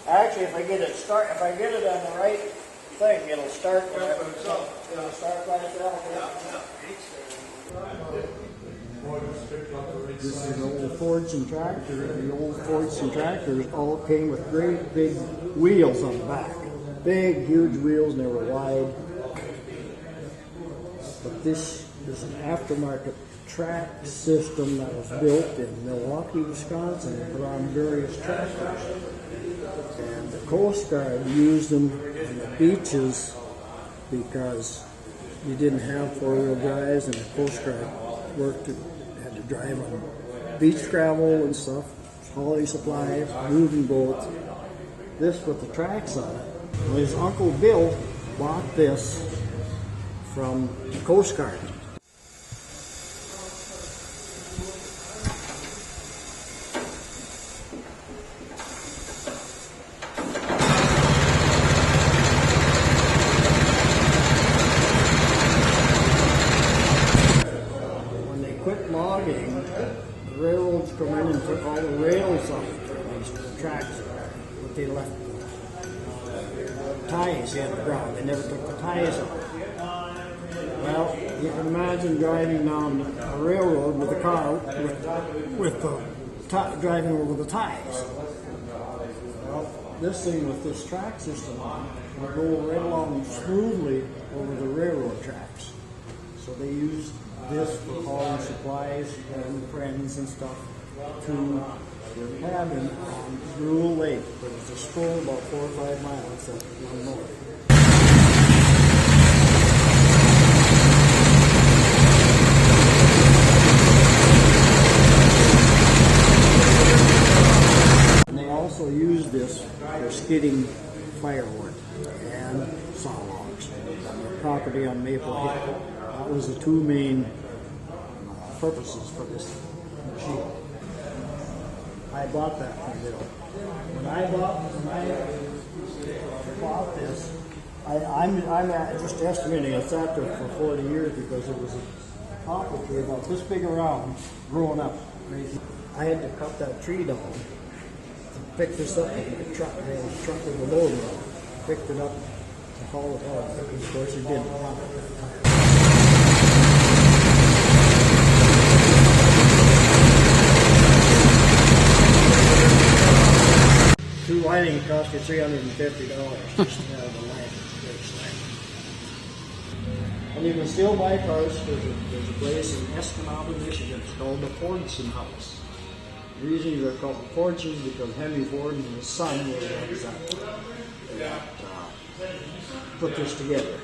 Actually, if I get it on the right thing, it'll start. It'll start by itself. This is an old Fordson Tractor. The old Fordson Tractors all came with great big wheels on the back. Big, huge wheels, and they were wide. But this is an aftermarket track system that was built in Milwaukee, Wisconsin, and put on various tractors. And the Coast Guard used them on the beaches because you didn't have four-wheel drives, and the Coast Guard had to drive on beach gravel and stuff, hauling supplies, moving boats. This with the tracks on it. Well, his Uncle Bill bought this from the Coast Guard. When they quit logging, the railroads come in and took all the rails off these tracks, but they left ties in the ground. They never took the ties off. Well, you can imagine driving down a railroad with a car with the driving over the ties. Well, this thing with this track system on will go right along smoothly over the railroad tracks. So they use this for hauling supplies and friends and stuff to their cabin on Rural Lake, but it's a stroll about 4 or 5 miles up one north. And they also use this for skidding firewood and saw logs on their property on Maple Hill. That was the two main purposes for this machine. I bought that from Bill. When I bought this, I'm just estimating it's sat there for 40 years because it was a poplar tree about this big around, growing up. I had to cut that tree down to pick this up in the truck. I had a truck with a load on it. Picked it up to haul it out. Of course, it didn't run at that time. Two lighting cost you $350 just to have the light. And you can still buy cars. There's a place in Escanaba, Michigan. It's called the Fordson House. The reason they're called the Fordsons is because Henry Ford and his son were the ones that put this together.